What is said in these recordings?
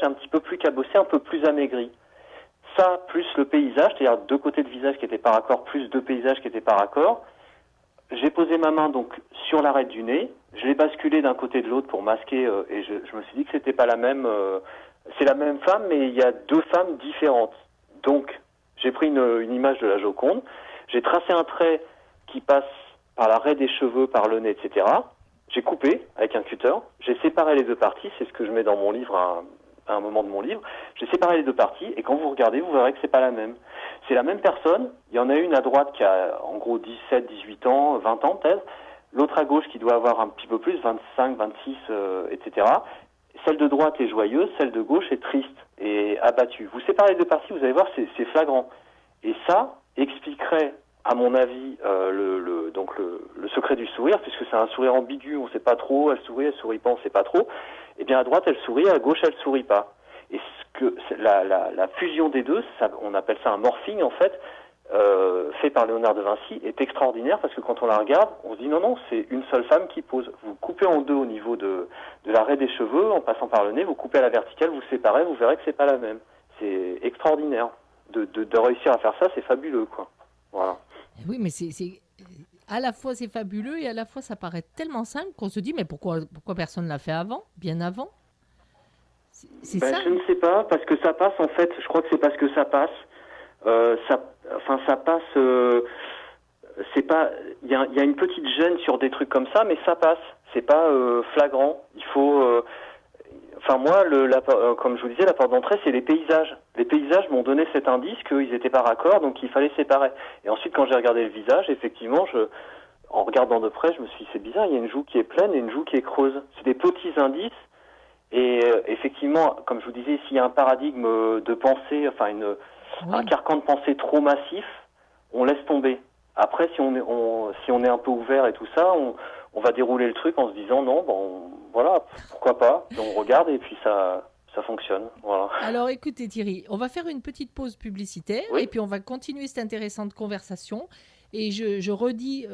est un petit peu plus cabossé, un peu plus amaigri. Ça, plus le paysage, c'est-à-dire deux côtés de visage qui étaient par accord, plus deux paysages qui étaient par accord. J'ai posé ma main donc sur l'arête du nez, je l'ai basculé d'un côté de l'autre pour masquer, et je me suis dit que c'était pas la même. C'est la même femme, mais il y a deux femmes différentes. Donc, j'ai pris une image de la Joconde, j'ai tracé un trait qui passe par l'arrêt des cheveux, par le nez, etc. J'ai coupé avec un cutter, j'ai séparé les deux parties, c'est ce que je mets dans mon livre à un moment de mon livre. J'ai séparé les deux parties, et quand vous regardez, vous verrez que c'est pas la même. C'est la même personne, il y en a une à droite qui a en gros 17, 18 ans, 20 ans peut-être, l'autre à gauche qui doit avoir un petit peu plus, 25, 26, etc. Celle de droite est joyeuse, celle de gauche est triste et abattue. Vous séparez les deux parties, vous allez voir, c'est flagrant. Et ça expliquerait, à mon avis, le secret du sourire, puisque c'est un sourire ambigu, on ne sait pas trop, elle sourit pas, on ne sait pas trop. Eh bien, à droite, elle sourit, à gauche, elle sourit pas. Et la fusion des deux, ça, on appelle ça un morphing, en fait, fait par Léonard de Vinci, est extraordinaire parce que quand on la regarde, on se dit non, c'est une seule femme qui pose. Vous coupez en deux au niveau de l'arrêt des cheveux, en passant par le nez, vous coupez à la verticale, vous séparez, vous verrez que c'est pas la même. C'est extraordinaire. De réussir à faire ça, c'est fabuleux, quoi. Voilà. Oui, mais à la fois c'est fabuleux et à la fois ça paraît tellement simple qu'on se dit mais pourquoi personne l'a fait avant, bien avant? C'est ça. Je ne sais pas, parce que ça passe en fait, je crois que c'est parce que ça passe. Ça passe. C'est pas. Il y a une petite gêne sur des trucs comme ça, mais ça passe. C'est pas flagrant. Il faut. Moi, comme je vous disais, la porte d'entrée, c'est les paysages. Les paysages m'ont donné cet indice qu'ils étaient pas raccords, donc il fallait séparer. Et ensuite, quand j'ai regardé le visage, effectivement, en regardant de près, je me suis dit, c'est bizarre, il y a une joue qui est pleine et une joue qui est creuse. C'est des petits indices. Et effectivement, comme je vous disais, s'il y a un paradigme de pensée, un carcan de pensée trop massif, on laisse tomber. Après, si on est un peu ouvert et tout ça, on va dérouler le truc en se disant non, voilà, pourquoi pas. Et on regarde et puis ça fonctionne. Voilà. Alors écoutez Thierry, on va faire une petite pause publicitaire Oui. et puis on va continuer cette intéressante conversation. Et je redis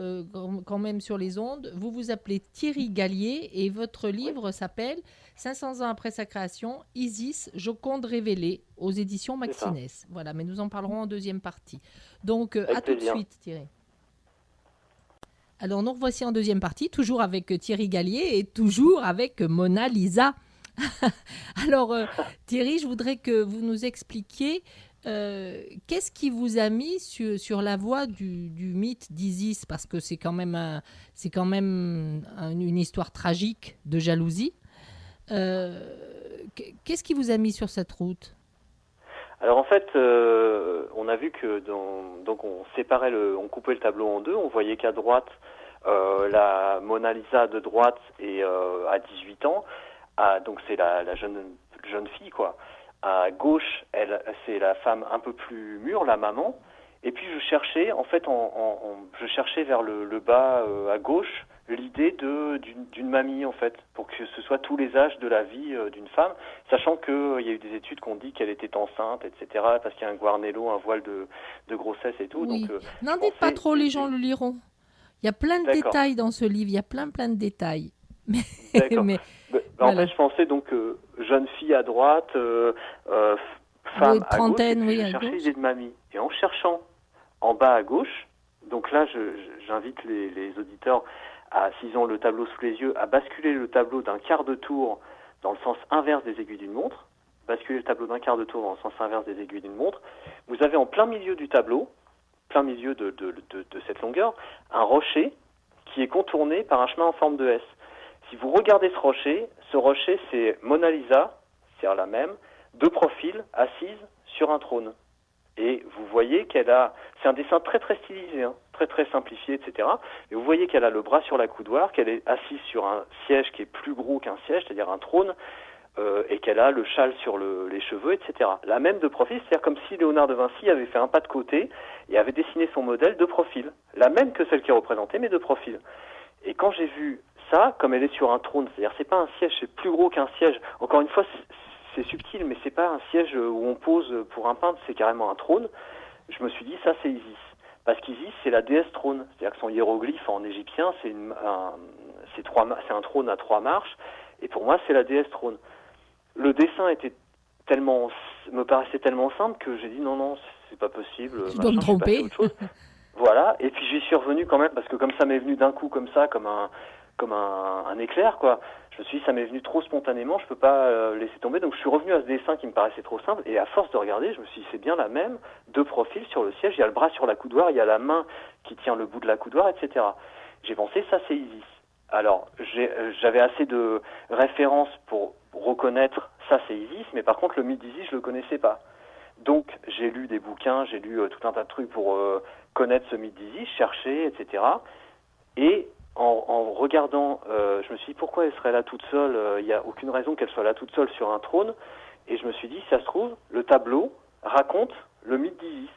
quand même sur les ondes, vous vous appelez Thierry Gallier et votre livre s'appelle 500 ans après sa création, Isis, Joconde révélée, aux éditions Maxines. Voilà, mais nous en parlerons en deuxième partie. Donc à tout de suite Thierry. Alors nous revoici en deuxième partie, toujours avec Thierry Gallier et toujours avec Mona Lisa. Alors Thierry, je voudrais que vous nous expliquiez qu'est-ce qui vous a mis sur la voie du mythe d'Isis, parce que c'est quand même une histoire tragique de jalousie. Qu'est-ce qui vous a mis sur cette route? Alors en fait, on a vu que donc on coupait le tableau en deux. On voyait qu'à droite, la Mona Lisa de droite à 18 ans, donc c'est la jeune fille quoi. À gauche, c'est la femme un peu plus mûre, la maman. Et puis je cherchais, en fait, je cherchais vers le bas à gauche l'idée d'une mamie, en fait, pour que ce soit tous les âges de la vie d'une femme, sachant qu'il y a eu des études qui ont dit qu'elle était enceinte, etc., parce qu'il y a un guarnello, un voile de grossesse et tout. Oui. Donc, n'en dites pas trop, les gens le liront. Il y a plein de détails dans ce livre, il y a plein de détails. D'accord. Mais, en fait, je pensais donc jeune fille à droite, femme à gauche, et puis je cherchais l'idée de mamie. Et en cherchant en bas à gauche, donc là, j'invite les auditeurs, s'ils ont le tableau sous les yeux, à basculer le tableau d'un quart de tour dans le sens inverse des aiguilles d'une montre. Basculer le tableau d'un quart de tour dans le sens inverse des aiguilles d'une montre. Vous avez en plein milieu du tableau, plein milieu de cette longueur, un rocher qui est contourné par un chemin en forme de S. Si vous regardez ce rocher, c'est Mona Lisa, c'est-à-dire la même, de profil, assise sur un trône. Et vous voyez c'est un dessin très très stylisé, hein, très très simplifié, etc. Et vous voyez qu'elle a le bras sur la coudoir, qu'elle est assise sur un siège qui est plus gros qu'un siège, c'est-à-dire un trône, et qu'elle a le châle sur les cheveux, etc. La même de profil, c'est-à-dire comme si Léonard de Vinci avait fait un pas de côté et avait dessiné son modèle de profil. La même que celle qui est représentée, mais de profil. Et quand j'ai vu ça, comme elle est sur un trône, c'est-à-dire c'est pas un siège, c'est plus gros qu'un siège. Encore une fois, c'est subtil, mais c'est pas un siège où on pose pour un peintre, c'est carrément un trône. Je me suis dit, ça c'est Isis. Parce qu'Isis, c'est la déesse trône. C'est-à-dire que son hiéroglyphe en égyptien, c'est un trône à 3 marches. Et pour moi, c'est la déesse trône. Le dessin était me paraissait tellement simple que j'ai dit non, c'est pas possible. Je dois me tromper. Autre chose. Voilà, et puis j'y suis revenu quand même, parce que comme ça m'est venu d'un coup comme ça, comme un éclair, quoi. Je me suis dit, ça m'est venu trop spontanément, je peux pas laisser tomber. Donc je suis revenu à ce dessin qui me paraissait trop simple, et à force de regarder, je me suis dit, c'est bien la même, deux profils sur le siège, il y a le bras sur la coudoir, il y a la main qui tient le bout de la coudoir, etc. J'ai pensé, ça c'est Isis. Alors, j'avais assez de références pour reconnaître, ça c'est Isis, mais par contre le mythe d'Isis, je le connaissais pas. Donc j'ai lu des bouquins, j'ai lu tout un tas de trucs pour connaître ce mythe d'Isis, chercher, etc. Et en regardant, je me suis dit pourquoi elle serait là toute seule, il n'y a aucune raison qu'elle soit là toute seule sur un trône. Et je me suis dit, si ça se trouve, le tableau raconte le mythe d'Isis.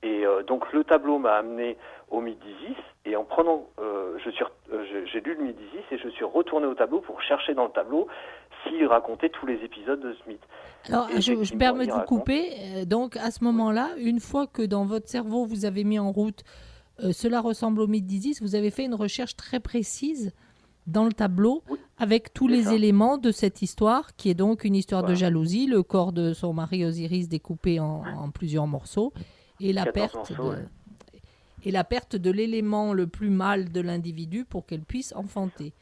Et donc le tableau m'a amené au mythe d'Isis, et en prenant, j'ai lu le mythe d'Isis et je suis retourné au tableau pour chercher dans le tableau s'il racontait tous les épisodes de ce mythe. Alors, je me permets de vous couper. Donc, à ce moment-là, une fois que dans votre cerveau, vous avez mis en route cela ressemble au mythe d'Isis, vous avez fait une recherche très précise dans le tableau avec tous les éléments de cette histoire, qui est donc une histoire de jalousie, le corps de son mari Osiris découpé en plusieurs morceaux, et la perte de l'élément le plus mâle de l'individu pour qu'elle puisse enfanter.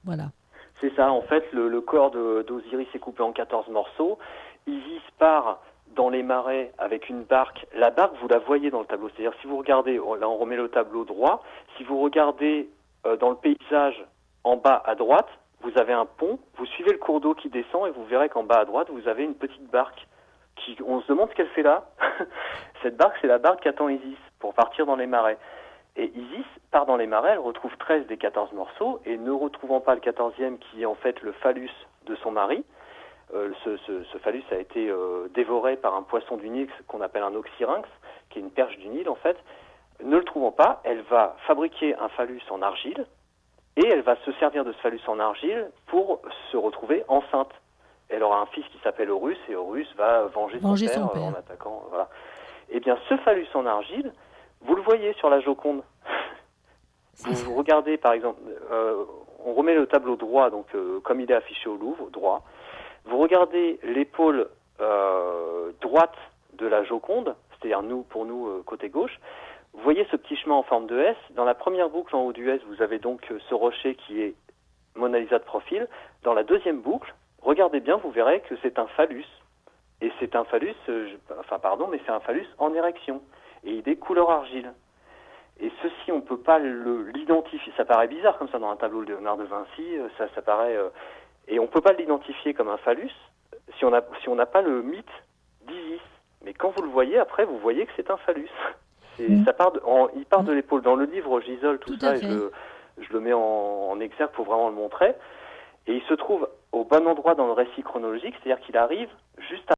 Voilà. C'est ça, en fait, le corps d'Osiris est coupé en 14 morceaux. Isis part dans les marais avec une barque. La barque, vous la voyez dans le tableau. C'est-à-dire, si vous regardez, là on remet le tableau droit, si vous regardez dans le paysage en bas à droite, vous avez un pont, vous suivez le cours d'eau qui descend et vous verrez qu'en bas à droite, vous avez une petite barque. On se demande ce qu'elle fait là. Cette barque, c'est la barque qu'attend Isis pour partir dans les marais. Et Isis part dans les marais, elle retrouve 13 des 14 morceaux, et ne retrouvant pas le 14e, qui est en fait le phallus de son mari, ce phallus a été dévoré par un poisson du Nil qu'on appelle un oxyrynx, qui est une perche du Nil en fait. Ne le trouvant pas, elle va fabriquer un phallus en argile, et elle va se servir de ce phallus en argile pour se retrouver enceinte. Elle aura un fils qui s'appelle Horus, et Horus va venger son père en attaquant. Voilà. Eh bien, ce phallus en argile, vous le voyez sur la Joconde. Vous regardez, par exemple, on remet le tableau droit, donc comme il est affiché au Louvre, droit. Vous regardez l'épaule droite de la Joconde, c'est-à-dire pour nous, côté gauche. Vous voyez ce petit chemin en forme de S. Dans la première boucle en haut du S, vous avez donc ce rocher qui est Mona Lisa de profil. Dans la deuxième boucle, regardez bien, vous verrez que c'est un phallus. Et c'est un phallus, mais c'est un phallus en érection. Et il est couleur argile. Et ceci, on ne peut pas l'identifier. Ça paraît bizarre comme ça dans un tableau de Léonard de Vinci. Ça paraît... et on ne peut pas l'identifier comme un phallus si on n'a pas le mythe d'Isis. Mais quand vous le voyez, après, vous voyez que c'est un phallus. Il part de l'épaule. Dans le livre, j'isole tout ça et je le mets en exergue pour vraiment le montrer. Et il se trouve au bon endroit dans le récit chronologique, c'est-à-dire qu'il arrive juste